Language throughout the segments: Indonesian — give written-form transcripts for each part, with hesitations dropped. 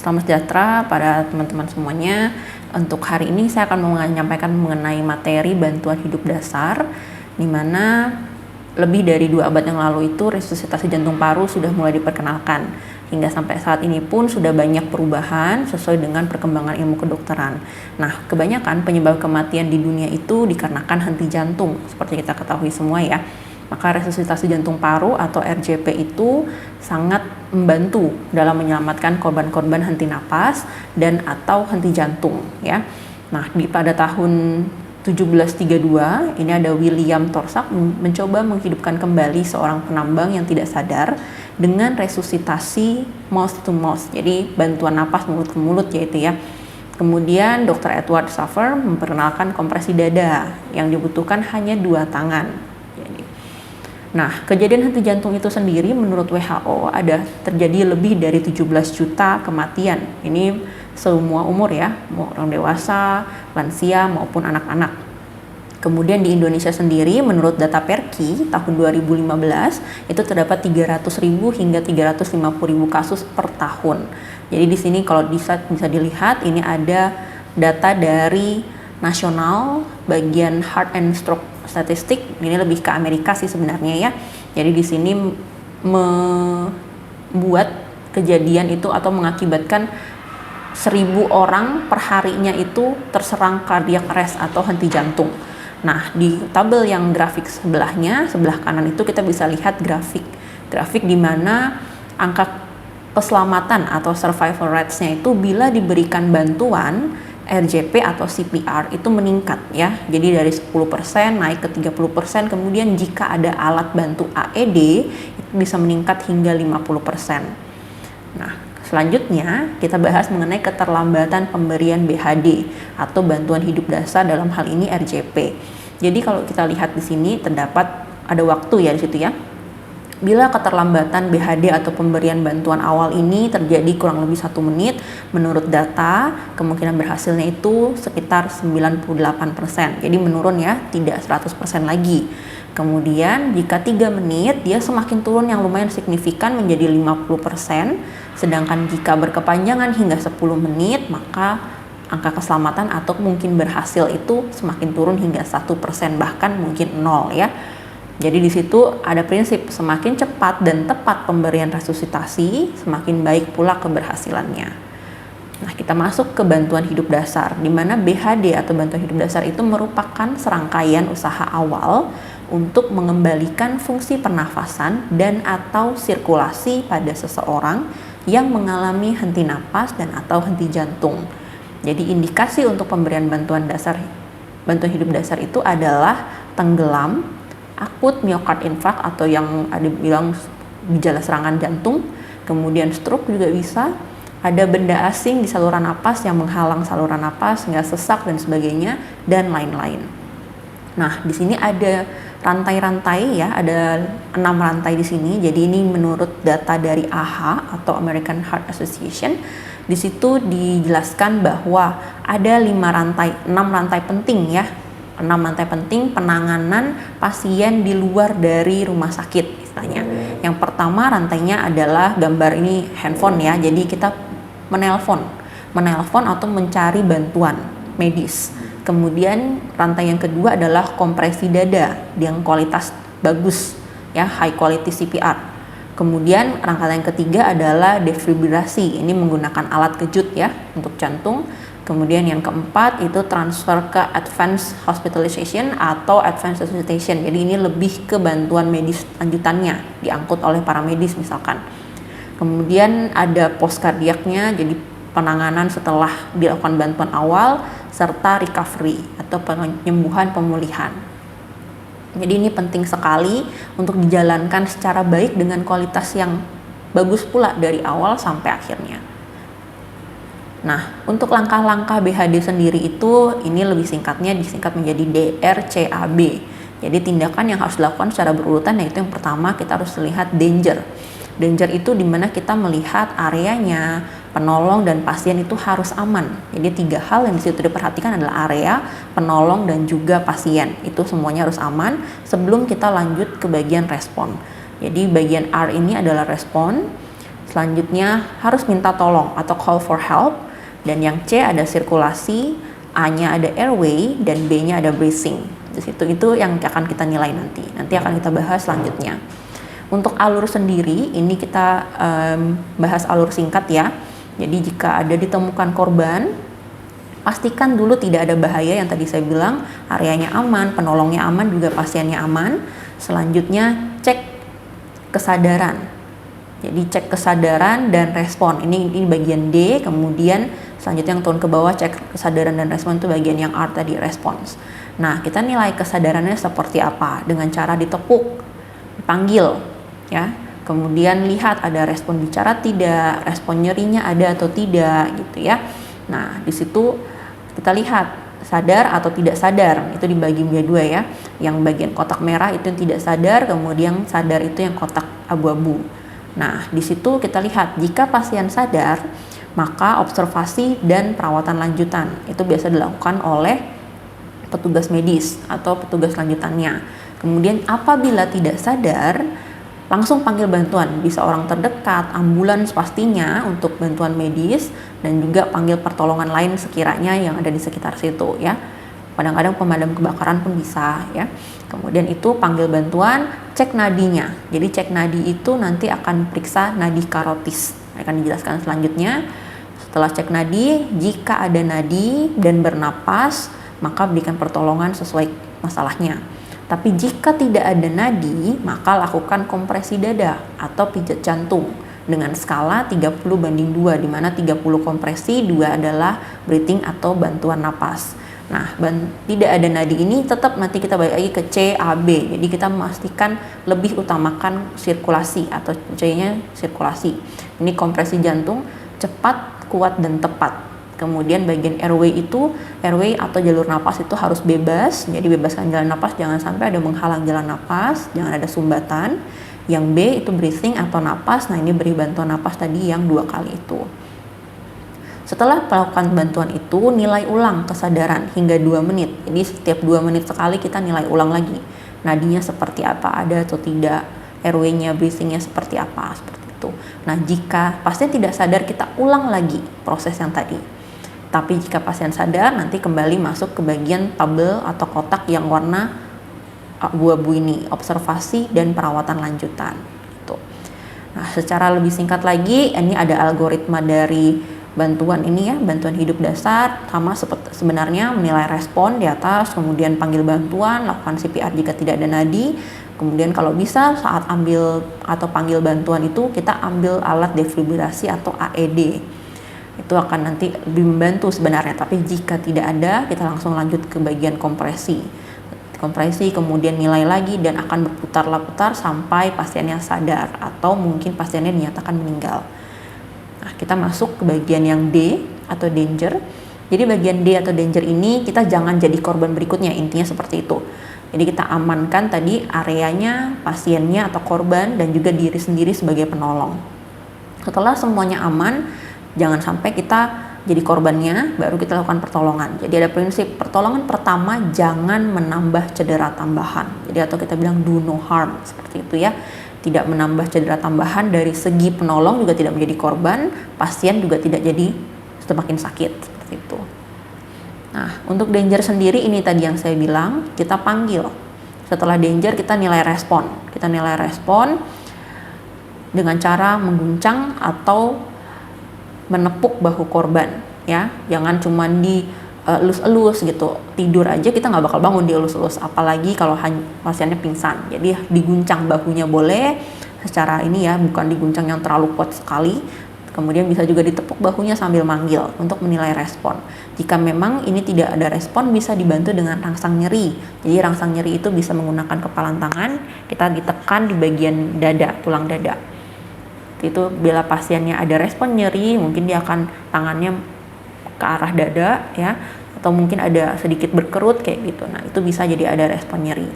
Selamat sejahtera pada teman-teman semuanya. Untuk hari ini saya akan menyampaikan mengenai materi bantuan hidup dasar, di mana lebih dari 2 abad yang lalu itu resusitasi jantung paru sudah mulai diperkenalkan. Hingga sampai saat ini pun sudah banyak perubahan sesuai dengan perkembangan ilmu kedokteran. Nah, kebanyakan penyebab kematian di dunia itu dikarenakan henti jantung, seperti kita ketahui semua ya. Maka resusitasi jantung paru atau RJP itu sangat membantu dalam menyelamatkan korban-korban henti napas dan atau henti jantung ya. Nah, pada tahun 1732 ini ada William Thorsak mencoba menghidupkan kembali seorang penambang yang tidak sadar dengan resusitasi mouth to mouth. Jadi bantuan napas mulut ke mulut yaitu ya. Kemudian Dr. Edward Saffer memperkenalkan kompresi dada yang dibutuhkan hanya 2 tangan. Nah, kejadian henti jantung itu sendiri menurut WHO ada terjadi lebih dari 17 juta kematian. Ini semua umur ya, mau orang dewasa, lansia maupun anak-anak. Kemudian di Indonesia sendiri menurut data Perki tahun 2015 itu terdapat 300.000 hingga 350.000 kasus per tahun. Jadi di sini kalau bisa dilihat ini ada data dari nasional bagian heart and stroke statistik, ini lebih ke Amerika sih sebenarnya ya. Jadi di sini membuat kejadian itu atau mengakibatkan 1.000 orang per harinya itu terserang cardiac arrest atau henti jantung. Nah, di tabel yang grafik sebelahnya, sebelah kanan itu kita bisa lihat grafik di mana angka keselamatan atau survival rates-nya itu bila diberikan bantuan RJP atau CPR itu meningkat ya. Jadi dari 10% naik ke 30%, kemudian jika ada alat bantu AED itu bisa meningkat hingga 50%. Nah, selanjutnya kita bahas mengenai keterlambatan pemberian BHD atau bantuan hidup dasar, dalam hal ini RJP. Jadi kalau kita lihat di sini terdapat ada waktu ya di situ ya. Bila keterlambatan BHD atau pemberian bantuan awal ini terjadi kurang lebih 1 menit, menurut data kemungkinan berhasilnya itu sekitar 98%. Jadi menurun ya, tidak 100% lagi. Kemudian jika 3 menit, dia semakin turun yang lumayan signifikan menjadi 50%. Sedangkan jika berkepanjangan hingga 10 menit, maka angka keselamatan atau mungkin berhasil itu semakin turun hingga 1%, bahkan mungkin 0 ya. Jadi di situ ada prinsip semakin cepat dan tepat pemberian resusitasi, semakin baik pula keberhasilannya. Nah, kita masuk ke bantuan hidup dasar, di mana BHD atau bantuan hidup dasar itu merupakan serangkaian usaha awal untuk mengembalikan fungsi pernafasan dan atau sirkulasi pada seseorang yang mengalami henti napas dan atau henti jantung. Jadi indikasi untuk pemberian bantuan hidup dasar itu adalah tenggelam, akut myocard infarct atau yang ada bilang gejala serangan jantung, kemudian stroke juga bisa, ada benda asing di saluran napas yang menghalang saluran napas hingga sesak dan sebagainya, dan lain-lain. Nah, di sini ada rantai-rantai ya, ada 6 rantai di sini. Jadi ini menurut data dari AHA atau American Heart Association. Di situ dijelaskan bahwa ada 6 rantai penting ya. 6 rantai penting penanganan pasien di luar dari rumah sakit istilahnya. Yang pertama rantainya adalah gambar ini handphone ya. Jadi kita menelpon atau mencari bantuan medis. Kemudian rantai yang kedua adalah kompresi dada yang kualitas bagus ya, high quality CPR. Kemudian rantai yang ketiga adalah defibrilasi. Ini menggunakan alat kejut ya untuk jantung. Kemudian yang keempat itu transfer ke advanced hospitalization atau advanced resuscitation. Jadi ini lebih ke bantuan medis lanjutannya, diangkut oleh para medis misalkan. Kemudian ada post kardiaknya, jadi penanganan setelah dilakukan bantuan awal, serta recovery atau penyembuhan pemulihan. Jadi ini penting sekali untuk dijalankan secara baik dengan kualitas yang bagus pula dari awal sampai akhirnya. Nah, untuk langkah-langkah BHD sendiri itu ini lebih singkatnya disingkat menjadi DRCAB. Jadi tindakan yang harus dilakukan secara berurutan, yaitu yang pertama kita harus melihat danger. Danger itu dimana kita melihat areanya, penolong dan pasien itu harus aman. Jadi 3 hal yang disitu diperhatikan adalah area, penolong dan juga pasien. Itu semuanya harus aman sebelum kita lanjut ke bagian respon. Jadi bagian R ini adalah respon. Selanjutnya harus minta tolong atau call for help. Dan yang C ada sirkulasi, A-nya ada airway, dan B-nya ada breathing. Di situ itu yang akan kita nilai nanti. Nanti akan kita bahas selanjutnya. Untuk alur sendiri, ini kita bahas alur singkat ya. Jadi jika ada ditemukan korban, pastikan dulu tidak ada bahaya yang tadi saya bilang, areanya aman, penolongnya aman, juga pasiennya aman. Selanjutnya cek kesadaran. Jadi cek kesadaran dan respon. Ini bagian D. Kemudian selanjutnya yang turun ke bawah cek kesadaran dan respon itu bagian yang R tadi, respons. Nah, kita nilai kesadarannya seperti apa? Dengan cara ditepuk, dipanggil, ya. Kemudian lihat ada respon bicara tidak, respon nyerinya ada atau tidak, gitu ya. Nah, di situ kita lihat sadar atau tidak sadar, itu dibagi menjadi dua ya. Yang bagian kotak merah itu yang tidak sadar, kemudian sadar itu yang kotak abu-abu. Nah, di situ kita lihat jika pasien sadar, maka observasi dan perawatan lanjutan itu biasa dilakukan oleh petugas medis atau petugas lanjutannya. Kemudian apabila tidak sadar, langsung panggil bantuan, bisa orang terdekat, ambulans pastinya untuk bantuan medis, dan juga panggil pertolongan lain sekiranya yang ada di sekitar situ ya. Kadang-kadang pemadam kebakaran pun bisa ya. Kemudian itu panggil bantuan, cek nadinya. Jadi cek nadi itu nanti akan periksa nadi karotis. Akan dijelaskan selanjutnya. Setelah cek nadi, jika ada nadi dan bernapas, maka berikan pertolongan sesuai masalahnya. Tapi jika tidak ada nadi, maka lakukan kompresi dada atau pijat jantung dengan skala 30/2, di mana 30 kompresi, 2 adalah breathing atau bantuan napas. Nah, tidak ada nadi ini tetap nanti kita balik lagi ke C, A, B. Jadi kita memastikan lebih utamakan sirkulasi atau C-nya sirkulasi. Ini kompresi jantung cepat, kuat, dan tepat. Kemudian bagian airway atau jalur napas itu harus bebas. Jadi bebaskan jalan napas, jangan sampai ada menghalang jalan napas, jangan ada sumbatan. Yang B itu breathing atau napas. Nah, ini beri bantuan napas tadi yang 2 kali itu. Setelah melakukan bantuan itu, nilai ulang kesadaran hingga 2 menit. Jadi setiap 2 menit sekali kita nilai ulang lagi. Nadinya seperti apa, ada atau tidak, airway-nya, breathing-nya seperti apa, seperti itu. Nah, jika pasien tidak sadar, kita ulang lagi proses yang tadi. Tapi jika pasien sadar, nanti kembali masuk ke bagian tabel atau kotak yang warna abu-abu ini, observasi dan perawatan lanjutan. Gitu. Nah, secara lebih singkat lagi, ini ada algoritma dari bantuan ini ya, bantuan hidup dasar, sama seperti sebenarnya menilai respon di atas, kemudian panggil bantuan, lakukan CPR jika tidak ada nadi, kemudian kalau bisa saat ambil atau panggil bantuan itu kita ambil alat defibrillasi atau AED. Itu akan nanti lebih membantu sebenarnya, tapi jika tidak ada, kita langsung lanjut ke bagian kompresi, kemudian nilai lagi dan akan berputar-putar sampai pasiennya sadar atau mungkin pasiennya dinyatakan meninggal. Nah, kita masuk ke bagian yang D atau danger. Jadi bagian D atau danger ini kita jangan jadi korban berikutnya, intinya seperti itu. Jadi kita amankan tadi areanya, pasiennya atau korban, dan juga diri sendiri sebagai penolong. Setelah semuanya aman, jangan sampai kita jadi korbannya, baru kita lakukan pertolongan. Jadi ada prinsip pertolongan pertama, jangan menambah cedera tambahan. Jadi atau kita bilang do no harm, seperti itu ya. Tidak menambah cedera tambahan, dari segi penolong juga tidak menjadi korban, pasien juga tidak jadi semakin sakit, seperti itu. Nah, untuk danger sendiri ini tadi yang saya bilang, kita panggil. Setelah danger kita nilai respon. Kita nilai respon dengan cara mengguncang atau menepuk bahu korban, ya. Jangan cuma di elus-elus gitu, tidur aja kita nggak bakal bangun di elus-elus, apalagi kalau pasiennya pingsan. Jadi diguncang bahunya boleh secara ini ya, bukan diguncang yang terlalu kuat sekali. Kemudian bisa juga ditepuk bahunya sambil manggil untuk menilai respon. Jika memang ini tidak ada respon, bisa dibantu dengan rangsang nyeri. Jadi rangsang nyeri itu bisa menggunakan kepalan tangan, kita ditekan di bagian dada, tulang dada. Itu bila pasiennya ada respon nyeri, mungkin dia akan tangannya ke arah dada ya, atau mungkin ada sedikit berkerut kayak gitu. Nah, itu bisa jadi ada respon nyeri.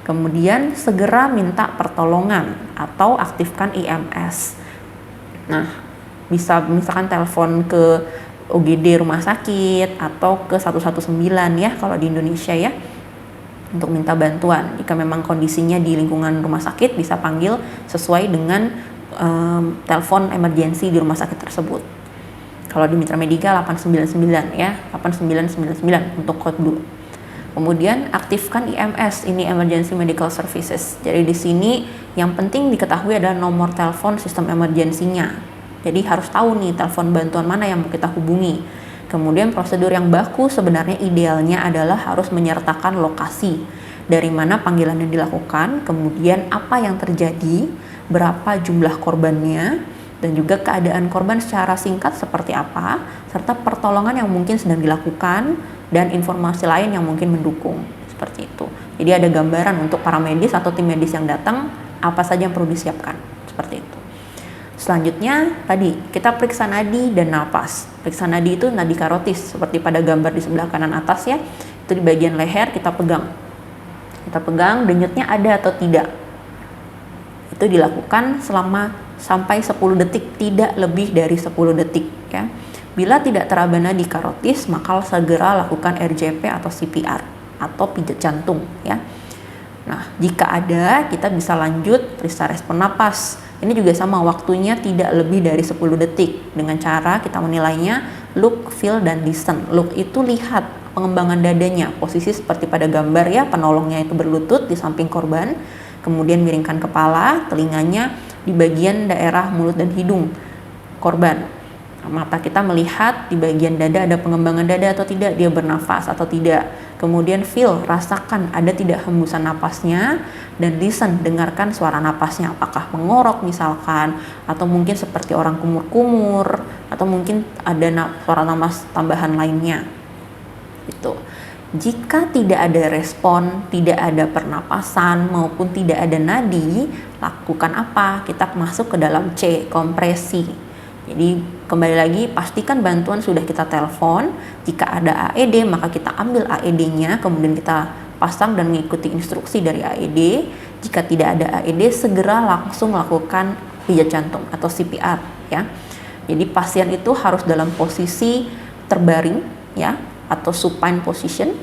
Kemudian segera minta pertolongan atau aktifkan EMS. Nah, bisa misalkan telepon ke UGD rumah sakit atau ke 119 ya kalau di Indonesia ya, untuk minta bantuan. Jika memang kondisinya di lingkungan rumah sakit, bisa panggil sesuai dengan telepon emergensi di rumah sakit tersebut. Kalau di Mitra Medica 899 ya, 8999 untuk code blue. Kemudian aktifkan IMS, ini Emergency Medical Services. Jadi di sini yang penting diketahui adalah nomor telepon sistem emergensinya. Jadi harus tahu nih telepon bantuan mana yang mau kita hubungi. Kemudian prosedur yang baku sebenarnya idealnya adalah harus menyertakan lokasi dari mana panggilannya dilakukan, kemudian apa yang terjadi, berapa jumlah korbannya, dan juga keadaan korban secara singkat seperti apa, serta pertolongan yang mungkin sedang dilakukan, dan informasi lain yang mungkin mendukung, seperti itu. Jadi ada gambaran untuk para medis atau tim medis yang datang, apa saja yang perlu disiapkan, seperti itu. Selanjutnya, tadi kita periksa nadi dan napas. Periksa nadi itu nadi karotis, seperti pada gambar di sebelah kanan atas ya, itu di bagian leher kita pegang. Kita pegang denyutnya ada atau tidak. Itu dilakukan selama sampai 10 detik, tidak lebih dari 10 detik ya. Bila tidak teraba nadi karotis, maka segera lakukan RJP atau CPR atau pijat jantung ya. Nah, jika ada, kita bisa lanjut periksa respon napas. Ini juga sama, waktunya tidak lebih dari 10 detik. Dengan cara kita menilainya look, feel, dan listen. Look itu lihat pengembangan dadanya, posisi seperti pada gambar ya, penolongnya itu berlutut di samping korban, kemudian miringkan kepala, telinganya di bagian daerah mulut dan hidung korban. Mata kita melihat di bagian dada ada pengembangan dada atau tidak, dia bernafas atau tidak. Kemudian feel, rasakan ada tidak hembusan napasnya, dan listen, dengarkan suara napasnya, apakah mengorok misalkan, atau mungkin seperti orang kumur-kumur, atau mungkin ada suara napas tambahan lainnya. Itu. Jika tidak ada respon, tidak ada pernapasan maupun tidak ada nadi, lakukan apa? Kita masuk ke dalam C, kompresi. Jadi kembali lagi, pastikan bantuan sudah kita telepon. Jika ada AED, maka kita ambil AED-nya, kemudian kita pasang dan mengikuti instruksi dari AED. Jika tidak ada AED, segera langsung lakukan pijat jantung atau CPR ya. Jadi pasien itu harus dalam posisi terbaring ya, atau supine position,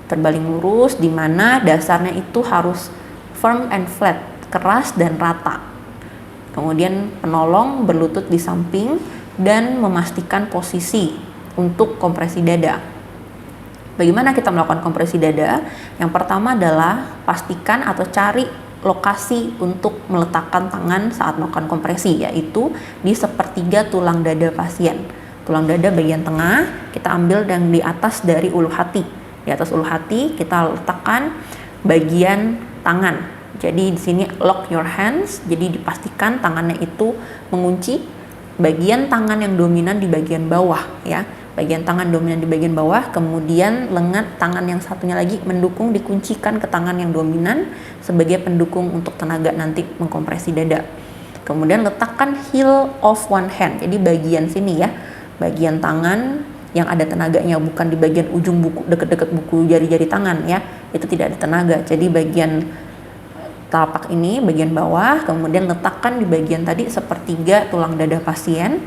terbaring lurus, di mana dasarnya itu harus firm and flat, keras dan rata. Kemudian penolong berlutut di samping dan memastikan posisi untuk kompresi dada. Bagaimana kita melakukan kompresi dada? Yang pertama adalah pastikan atau cari lokasi untuk meletakkan tangan saat melakukan kompresi, yaitu di sepertiga tulang dada pasien. Tulang dada bagian tengah kita ambil dan di atas dari ulu hati. Di atas ulu hati kita letakkan bagian tangan. Jadi di sini lock your hands. Jadi dipastikan tangannya itu mengunci bagian tangan yang dominan di bagian bawah ya. Bagian tangan dominan di bagian bawah, kemudian lengan tangan yang satunya lagi mendukung, dikuncikan ke tangan yang dominan sebagai pendukung untuk tenaga nanti mengkompresi dada. Kemudian letakkan heel of one hand. Jadi bagian sini ya, bagian tangan yang ada tenaganya, bukan di bagian ujung buku, deket-deket buku jari-jari tangan ya, itu tidak ada tenaga. Jadi bagian telapak ini bagian bawah, kemudian letakkan di bagian tadi sepertiga tulang dada pasien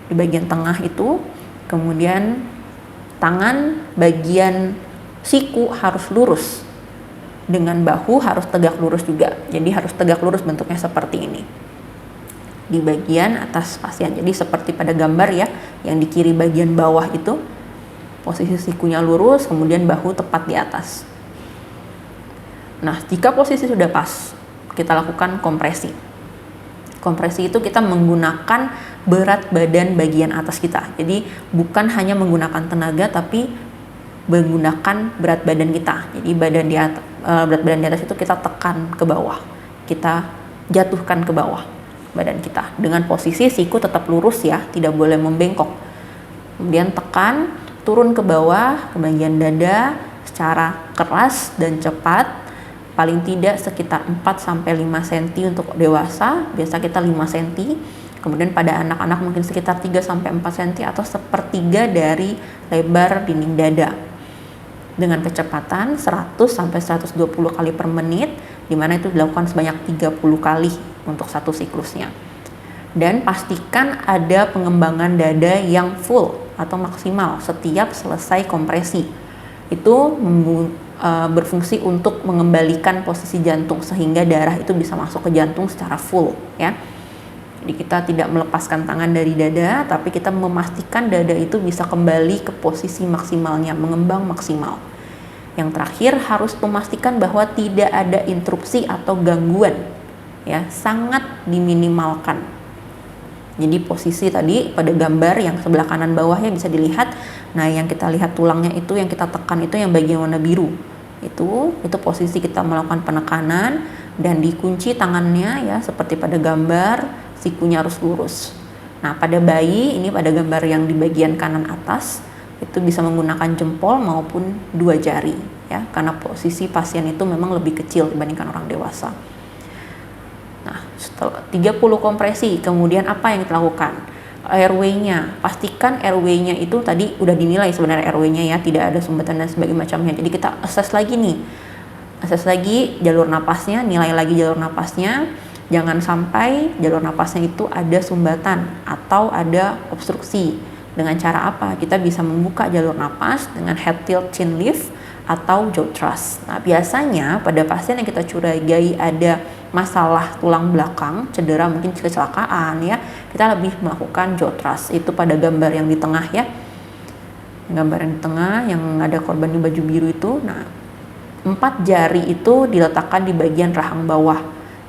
di bagian tengah itu. Kemudian tangan bagian siku harus lurus, dengan bahu harus tegak lurus juga. Jadi harus tegak lurus, bentuknya seperti ini di bagian atas pasien. Jadi seperti pada gambar ya, yang di kiri bagian bawah itu posisi sikunya lurus, kemudian bahu tepat di atas. Nah, jika posisi sudah pas, kita lakukan kompresi. Kompresi itu kita menggunakan berat badan bagian atas kita. Jadi bukan hanya menggunakan tenaga, tapi menggunakan berat badan kita. Jadi berat badan di atas itu kita tekan ke bawah, kita jatuhkan ke bawah badan kita dengan posisi siku tetap lurus ya, tidak boleh membengkok. Kemudian tekan, turun ke bawah ke bagian dada secara keras dan cepat. Paling tidak sekitar 4-5 cm untuk dewasa, biasa kita 5 cm. Kemudian pada anak-anak mungkin sekitar 3-4 cm atau sepertiga dari lebar dinding dada. Dengan kecepatan 100-120 kali per menit, di mana itu dilakukan sebanyak 30 kali untuk satu siklusnya. Dan pastikan ada pengembangan dada yang full atau maksimal setiap selesai kompresi. Itu berfungsi untuk mengembalikan posisi jantung sehingga darah itu bisa masuk ke jantung secara full ya. Jadi kita tidak melepaskan tangan dari dada, tapi kita memastikan dada itu bisa kembali ke posisi maksimalnya, mengembang maksimal. Yang terakhir harus memastikan bahwa tidak ada interupsi atau gangguan, ya, sangat diminimalkan. Jadi posisi tadi pada gambar yang sebelah kanan bawahnya bisa dilihat. Nah, yang kita lihat tulangnya itu, yang kita tekan itu yang bagian warna biru. Itu posisi kita melakukan penekanan dan dikunci tangannya ya seperti pada gambar, sikunya harus lurus. Nah, pada bayi ini pada gambar yang di bagian kanan atas itu bisa menggunakan jempol maupun 2 jari ya, karena posisi pasien itu memang lebih kecil dibandingkan orang dewasa. Nah, setelah 30 kompresi, kemudian apa yang kita lakukan? Airway-nya, pastikan airway-nya itu tadi udah dinilai sebenarnya airway-nya ya, tidak ada sumbatan dan sebagainya macamnya. Jadi kita assess lagi nih, assess lagi jalur napasnya, nilai lagi jalur napasnya. Jangan sampai jalur napasnya itu ada sumbatan atau ada obstruksi. Dengan cara apa? Kita bisa membuka jalur napas dengan head tilt chin lift atau jaw thrust. Nah, biasanya pada pasien yang kita curigai ada masalah tulang belakang, cedera, mungkin kecelakaan ya, kita lebih melakukan jaw thrust. Itu pada gambar yang di tengah ya, gambar yang di tengah yang ada korban di baju biru itu. Nah, 4 jari itu diletakkan di bagian rahang bawah.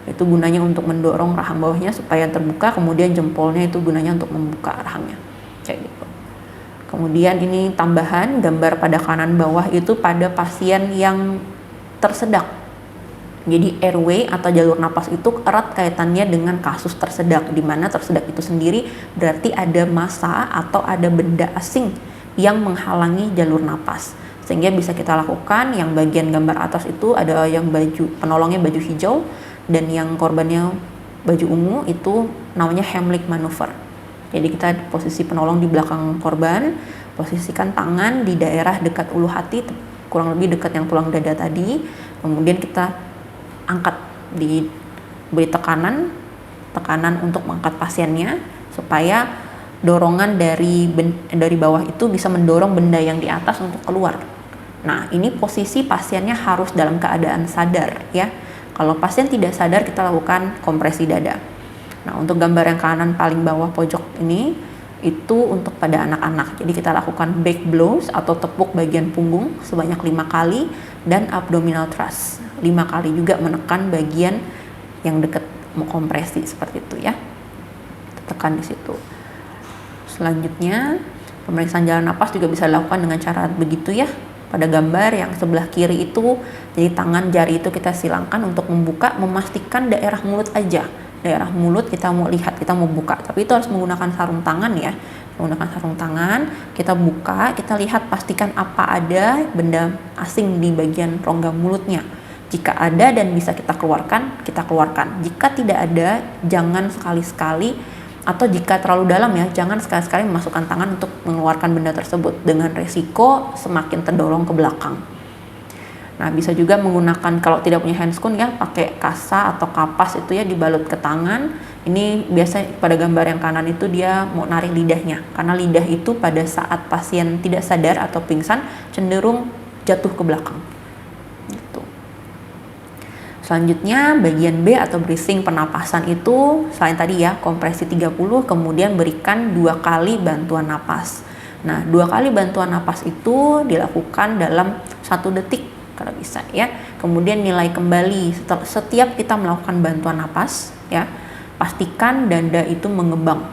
Itu gunanya untuk mendorong rahang bawahnya supaya terbuka, kemudian jempolnya itu gunanya untuk membuka rahangnya kayak gitu. Kemudian ini tambahan gambar pada kanan bawah itu pada pasien yang tersedak. Jadi airway atau jalur napas itu erat kaitannya dengan kasus tersedak, di mana tersedak itu sendiri berarti ada massa atau ada benda asing yang menghalangi jalur napas. Sehingga bisa kita lakukan yang bagian gambar atas itu ada yang baju penolongnya baju hijau dan yang korbannya baju ungu itu namanya Heimlich maneuver. Jadi kita posisi penolong di belakang korban, posisikan tangan di daerah dekat ulu hati, kurang lebih dekat yang tulang dada tadi. Kemudian kita angkat, diberi tekanan untuk mengangkat pasiennya supaya dorongan dari bawah itu bisa mendorong benda yang di atas untuk keluar. Nah, ini posisi pasiennya harus dalam keadaan sadar ya. Kalau pasien tidak sadar, kita lakukan kompresi dada. Nah, untuk gambar yang kanan paling bawah pojok ini itu untuk pada anak-anak. Jadi kita lakukan back blows atau tepuk bagian punggung sebanyak 5 kali dan abdominal thrust 5 kali juga, menekan bagian yang dekat mau kompresi seperti itu ya. Tekan di situ. Selanjutnya, pemeriksaan jalan napas juga bisa dilakukan dengan cara begitu ya. Pada gambar yang sebelah kiri itu, jadi tangan jari itu kita silangkan untuk membuka, memastikan daerah mulut aja. Daerah mulut kita mau lihat, kita mau buka, tapi itu harus menggunakan sarung tangan ya. Menggunakan sarung tangan, kita buka, kita lihat pastikan apa ada benda asing di bagian rongga mulutnya. Jika ada dan bisa kita keluarkan, kita keluarkan. Jika tidak ada, jangan sekali-sekali, atau jika terlalu dalam ya, jangan sekali-sekali memasukkan tangan untuk mengeluarkan benda tersebut dengan resiko semakin terdorong ke belakang. Nah, bisa juga menggunakan, kalau tidak punya handscoon ya, pakai kasa atau kapas itu ya, dibalut ke tangan. Ini biasa pada gambar yang kanan itu dia mau narik lidahnya, karena lidah itu pada saat pasien tidak sadar atau pingsan cenderung jatuh ke belakang gitu. Selanjutnya bagian B atau breathing pernapasan itu selain tadi ya kompresi 30, kemudian berikan 2 kali bantuan napas. Nah, 2 kali bantuan napas itu dilakukan dalam 1 detik kalau bisa ya. Kemudian nilai kembali setiap kita melakukan bantuan napas ya, pastikan dada itu mengembang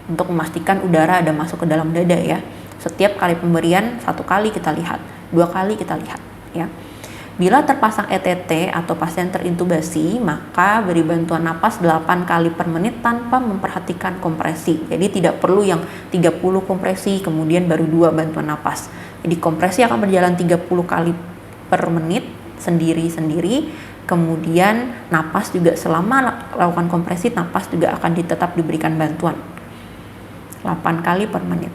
untuk memastikan udara ada masuk ke dalam dada ya. Setiap kali pemberian 1 kali kita lihat, 2 kali kita lihat ya. Bila terpasang ETT atau pasien terintubasi, maka beri bantuan napas 8 kali per menit tanpa memperhatikan kompresi. Jadi tidak perlu yang 30 kompresi kemudian baru 2 bantuan napas. Jadi kompresi akan berjalan 30 kali per menit sendiri-sendiri, kemudian napas juga selama lakukan kompresi, napas juga akan tetap diberikan bantuan 8 kali per menit.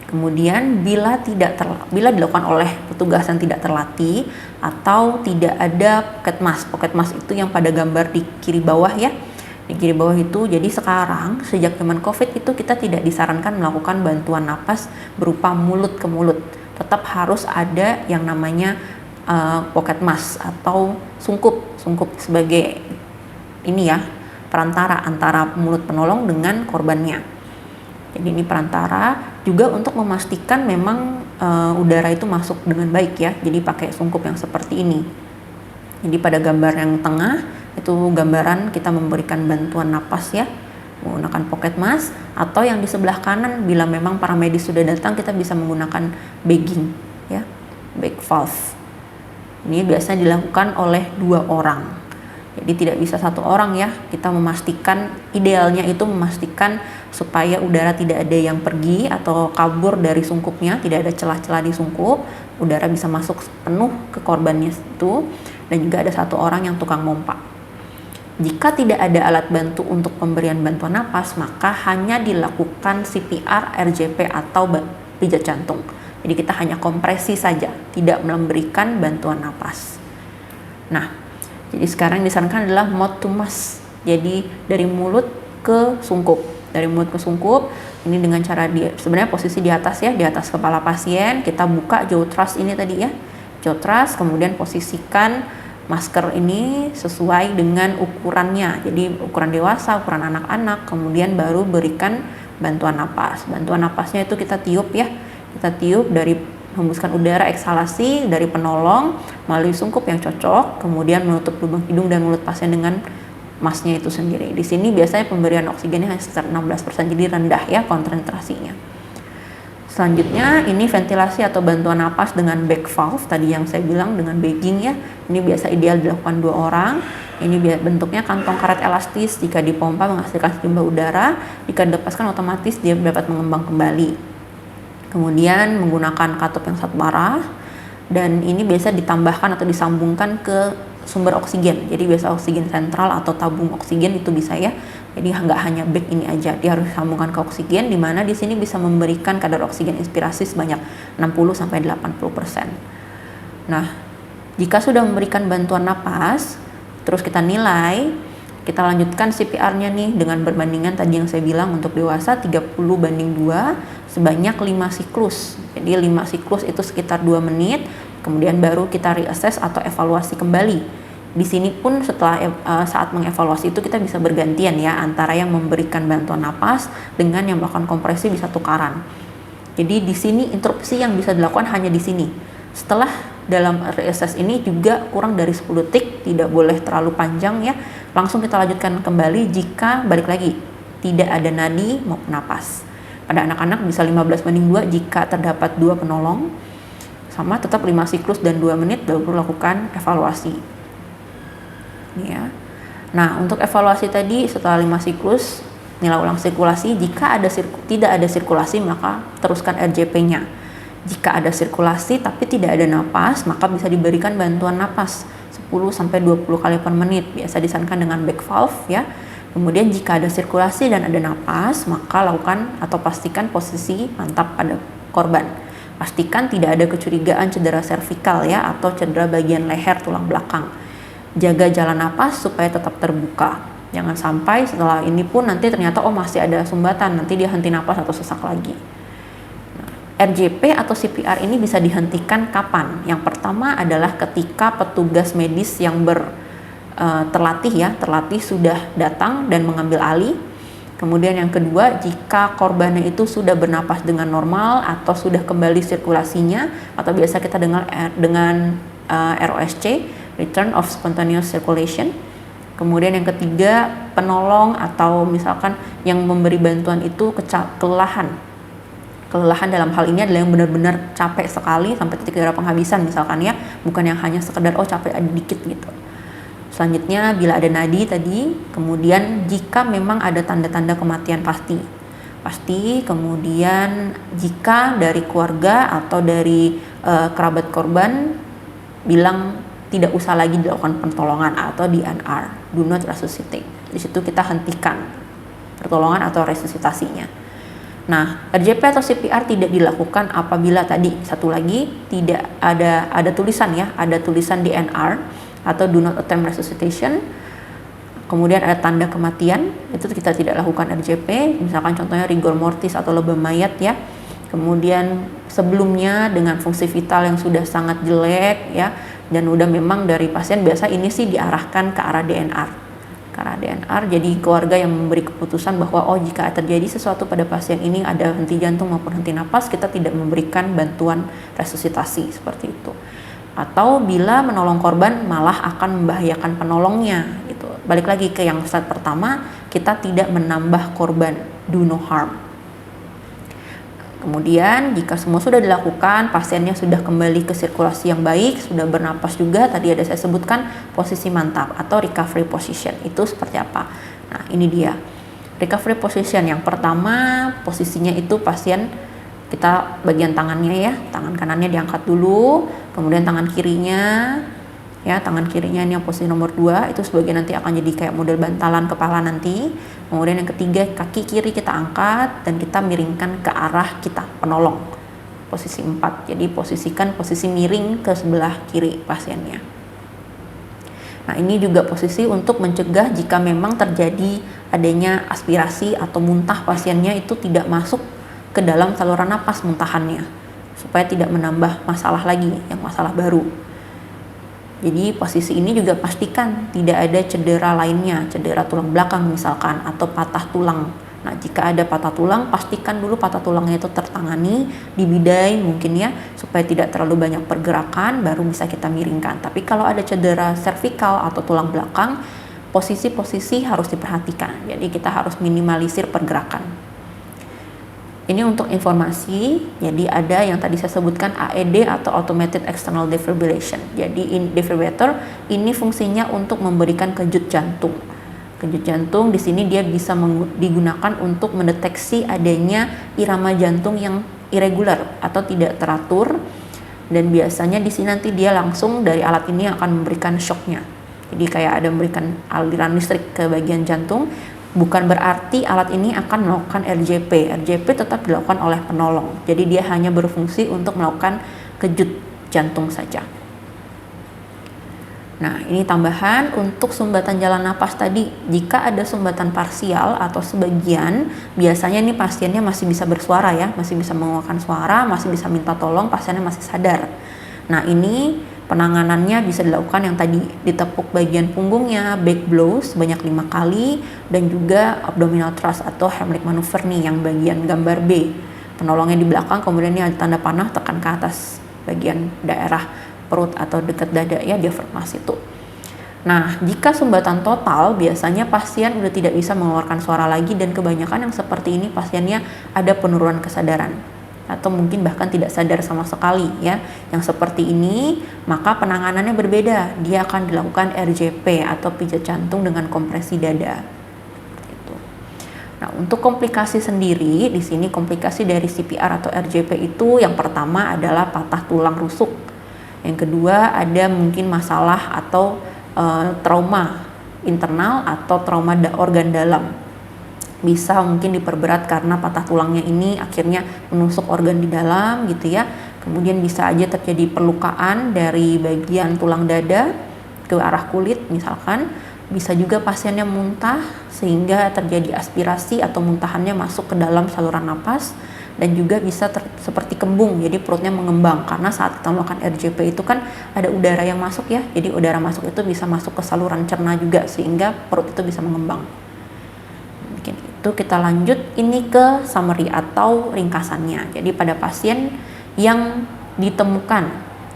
Kemudian bila dilakukan oleh petugas yang tidak terlatih atau tidak ada pocket mask itu yang pada gambar di kiri bawah ya, di kiri bawah itu. Jadi sekarang sejak zaman COVID itu kita tidak disarankan melakukan bantuan napas berupa mulut ke mulut. Tetap harus ada yang namanya pocket mask atau sungkup sebagai ini ya, perantara antara mulut penolong dengan korbannya. Jadi ini perantara juga untuk memastikan memang udara itu masuk dengan baik ya. Jadi pakai sungkup yang seperti ini. Jadi pada gambar yang tengah itu gambaran kita memberikan bantuan napas ya, menggunakan pocket mask, atau yang di sebelah kanan bila memang para medis sudah datang kita bisa menggunakan bagging ya, bag valve. Ini biasanya dilakukan oleh 2 orang. Jadi tidak bisa 1 orang ya. Kita memastikan, idealnya itu memastikan supaya udara tidak ada yang pergi atau kabur dari sungkupnya, tidak ada celah-celah di sungkup, udara bisa masuk penuh ke korbannya itu, dan juga ada 1 orang yang tukang pompa. Jika tidak ada alat bantu untuk pemberian bantuan napas, maka hanya dilakukan CPR, RJP atau pijat jantung. Jadi kita hanya kompresi saja, tidak memberikan bantuan napas. Nah, jadi sekarang yang disarankan adalah mouth to mask. Jadi dari mulut ke sungkup. Dari mulut ke sungkup, ini dengan cara sebenarnya posisi di atas ya, di atas kepala pasien. Kita buka jaw thrust ini tadi ya, jaw thrust, kemudian posisikan masker ini sesuai dengan ukurannya. Jadi ukuran dewasa, ukuran anak-anak, kemudian baru berikan bantuan napas. Bantuan napasnya itu kita tiup ya. Kita tiup dari hembuskan udara eksalasi dari penolong melalui sungkup yang cocok, kemudian menutup lubang hidung dan mulut pasien dengan masknya itu sendiri. Di sini biasanya pemberian oksigennya hanya sekitar 16%, jadi rendah ya konsentrasinya. Selanjutnya ini ventilasi atau bantuan napas dengan bag valve tadi yang saya bilang dengan bagging ya. Ini biasa ideal dilakukan 2 orang. Ini bentuknya kantong karet elastis, jika dipompa menghasilkan sejumlah udara, jika dilepaskan otomatis dia dapat mengembang kembali. Kemudian menggunakan katup yang 1 arah, dan ini biasa ditambahkan atau disambungkan ke sumber oksigen. Jadi biasa oksigen sentral atau tabung oksigen itu bisa ya. Jadi nggak hanya bag ini aja, dia harus disambungkan ke oksigen, di mana di sini bisa memberikan kadar oksigen inspirasi sebanyak 60-80%. Nah, jika sudah memberikan bantuan napas, terus kita nilai, kita lanjutkan CPR-nya nih dengan berbandingan tadi yang saya bilang untuk dewasa 30:2 sebanyak 5 siklus. Jadi 5 siklus itu sekitar 2 menit, kemudian baru kita reassess atau evaluasi kembali. Di sini pun setelah saat mengevaluasi itu kita bisa bergantian ya antara yang memberikan bantuan napas dengan yang melakukan kompresi bisa tukaran. Jadi di sini interupsi yang bisa dilakukan hanya di sini. Setelah dalam reassess ini juga kurang dari 10 detik, tidak boleh terlalu panjang ya. Langsung kita lanjutkan kembali jika balik lagi tidak ada nadi maupun napas. Pada anak-anak bisa 15:2 jika terdapat 2 penolong, sama tetap 5 siklus dan 2 menit baru lakukan evaluasi. Ya. Nah, untuk evaluasi tadi setelah 5 siklus, nilai ulang sirkulasi, jika tidak ada sirkulasi maka teruskan RJP-nya. Jika ada sirkulasi tapi tidak ada napas, maka bisa diberikan bantuan napas 10-20 kali per menit, biasa disarankan dengan bag valve ya. Kemudian jika ada sirkulasi dan ada napas, maka lakukan atau pastikan posisi mantap pada korban. Pastikan tidak ada kecurigaan cedera servikal ya atau cedera bagian leher tulang belakang. Jaga jalan napas supaya tetap terbuka. Jangan sampai setelah ini pun nanti ternyata masih ada sumbatan, nanti dia henti napas atau sesak lagi. RJP atau CPR ini bisa dihentikan kapan? Yang pertama adalah ketika petugas medis yang terlatih sudah datang dan mengambil alih. Kemudian yang kedua, jika korbannya itu sudah bernapas dengan normal atau sudah kembali sirkulasinya, atau biasa kita dengar dengan ROSC, Return of Spontaneous Circulation. Kemudian yang ketiga, penolong atau misalkan yang memberi bantuan itu kelelahan dalam hal ini adalah yang benar-benar capek sekali sampai titik darah penghabisan misalkan ya, bukan yang hanya sekedar capek ada dikit gitu. Selanjutnya bila ada nadi tadi, kemudian jika memang ada tanda-tanda kematian pasti, kemudian jika dari keluarga atau dari kerabat korban bilang tidak usah lagi dilakukan pertolongan atau DNR, do not resuscitate. Di situ kita hentikan pertolongan atau resusitasinya. Nah, RJP atau CPR tidak dilakukan apabila tadi satu lagi tidak ada tulisan ya, ada tulisan DNR atau do not attempt resuscitation. Kemudian ada tanda kematian, itu kita tidak lakukan RJP, misalkan contohnya rigor mortis atau lebam mayat ya. Kemudian sebelumnya dengan fungsi vital yang sudah sangat jelek ya, dan udah memang dari pasien biasa ini sih diarahkan ke arah DNR, ke Karena DNR jadi keluarga yang memberi keputusan bahwa jika terjadi sesuatu pada pasien ini, ada henti jantung maupun henti napas, kita tidak memberikan bantuan resusitasi seperti itu. Atau bila menolong korban malah akan membahayakan penolongnya gitu. Balik lagi ke yang slide pertama, kita tidak menambah korban, do no harm. Kemudian jika semua sudah dilakukan, pasiennya sudah kembali ke sirkulasi yang baik, sudah bernapas juga, tadi ada saya sebutkan posisi mantap atau recovery position. Itu seperti apa? Nah, ini dia. Recovery position yang pertama, posisinya itu pasien kita bagian tangannya ya, tangan kanannya diangkat dulu, kemudian tangan kirinya ini yang posisi nomor 2, itu sebagian nanti akan jadi kayak model bantalan kepala nanti. Kemudian yang ketiga, kaki kiri kita angkat dan kita miringkan ke arah kita penolong, posisi 4. Jadi posisikan posisi miring ke sebelah kiri pasiennya. Nah, ini juga posisi untuk mencegah jika memang terjadi adanya aspirasi atau muntah pasiennya itu tidak masuk ke dalam saluran napas muntahannya, supaya tidak menambah masalah lagi, yang masalah baru. Jadi posisi ini juga pastikan tidak ada cedera lainnya, cedera tulang belakang misalkan, atau patah tulang. Nah, jika ada patah tulang, pastikan dulu patah tulangnya itu tertangani, dibidai mungkin ya, supaya tidak terlalu banyak pergerakan, baru bisa kita miringkan. Tapi kalau ada cedera servikal atau tulang belakang, posisi-posisi harus diperhatikan. Jadi kita harus minimalisir pergerakan. Ini untuk informasi, jadi ada yang tadi saya sebutkan AED atau Automated External Defibrillation. Jadi defibrillator ini fungsinya untuk memberikan kejut jantung. Kejut jantung di sini dia bisa digunakan untuk mendeteksi adanya irama jantung yang irregular atau tidak teratur, dan biasanya di sini nanti dia langsung dari alat ini akan memberikan shocknya. Jadi kayak ada memberikan aliran listrik ke bagian jantung. Bukan berarti alat ini akan melakukan RJP. RJP tetap dilakukan oleh penolong. Jadi dia hanya berfungsi untuk melakukan kejut jantung saja. Nah, ini tambahan untuk sumbatan jalan napas tadi. Jika ada sumbatan parsial atau sebagian, biasanya ini pasiennya masih bisa bersuara ya, masih bisa mengeluarkan suara, masih bisa minta tolong, pasiennya masih sadar. Nah, ini penanganannya bisa dilakukan yang tadi, ditepuk bagian punggungnya, back blow sebanyak 5 kali, dan juga abdominal thrust atau Heimlich maneuver nih yang bagian gambar B. Penolongnya di belakang, kemudian ini ada tanda panah, tekan ke atas bagian daerah perut atau dekat dada ya, diafragma situ. Nah, jika sumbatan total, biasanya pasien udah tidak bisa mengeluarkan suara lagi, dan kebanyakan yang seperti ini pasiennya ada penurunan kesadaran atau mungkin bahkan tidak sadar sama sekali ya. Yang seperti ini maka penanganannya berbeda, dia akan dilakukan RJP atau pijat jantung dengan kompresi dada. Itu. Nah, untuk komplikasi sendiri di sini, komplikasi dari CPR atau RJP itu yang pertama adalah patah tulang rusuk, yang kedua ada mungkin masalah atau trauma internal atau trauma organ dalam. Bisa mungkin diperberat karena patah tulangnya ini akhirnya menusuk organ di dalam gitu ya. Kemudian bisa aja terjadi perlukaan dari bagian tulang dada ke arah kulit misalkan. Bisa juga pasiennya muntah sehingga terjadi aspirasi atau muntahannya masuk ke dalam saluran napas, dan juga bisa seperti kembung, jadi perutnya mengembang karena saat kita melakukan RJP itu kan ada udara yang masuk ya. Jadi udara masuk itu bisa masuk ke saluran cerna juga sehingga perut itu bisa mengembang. Kita lanjut ini ke summary atau ringkasannya. Jadi pada pasien yang ditemukan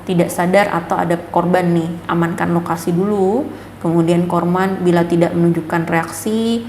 tidak sadar atau ada korban nih, amankan lokasi dulu. Kemudian korban bila tidak menunjukkan reaksi,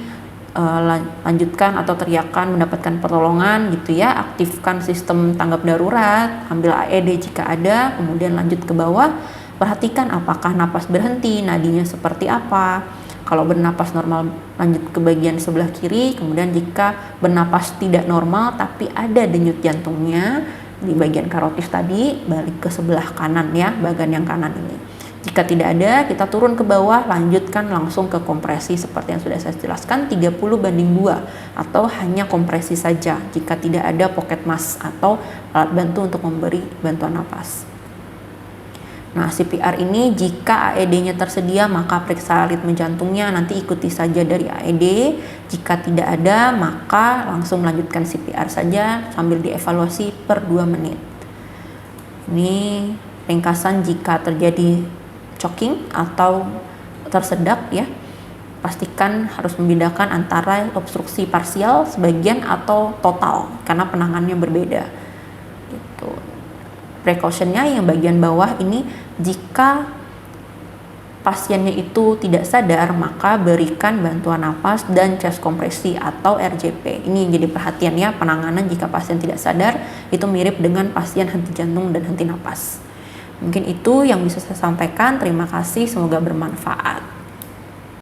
lanjutkan atau teriakan mendapatkan pertolongan gitu ya. Aktifkan sistem tanggap darurat, ambil AED jika ada, kemudian lanjut ke bawah. Perhatikan apakah napas berhenti, nadinya seperti apa. Kalau bernapas normal, lanjut ke bagian sebelah kiri. Kemudian jika bernapas tidak normal tapi ada denyut jantungnya di bagian karotis tadi, balik ke sebelah kanan ya, bagian yang kanan ini. Jika tidak ada, kita turun ke bawah, lanjutkan langsung ke kompresi seperti yang sudah saya jelaskan, 30:2 atau hanya kompresi saja jika tidak ada pocket mask atau alat bantu untuk memberi bantuan napas. Nah, CPR ini jika AED-nya tersedia maka periksa ritme jantungnya, nanti ikuti saja dari AED. Jika tidak ada maka langsung melanjutkan CPR saja sambil dievaluasi per 2 menit. Ini ringkasan jika terjadi choking atau tersedak ya. pastikan harus membedakan antara obstruksi parsial, sebagian atau total karena penanganannya berbeda. Gitu. Precautionnya yang bagian bawah ini, jika pasiennya itu tidak sadar maka berikan bantuan napas dan chest kompresi atau RJP. Ini yang jadi perhatiannya, penanganan jika pasien tidak sadar itu mirip dengan pasien henti jantung dan henti napas. Mungkin itu yang bisa saya sampaikan. Terima kasih, semoga bermanfaat.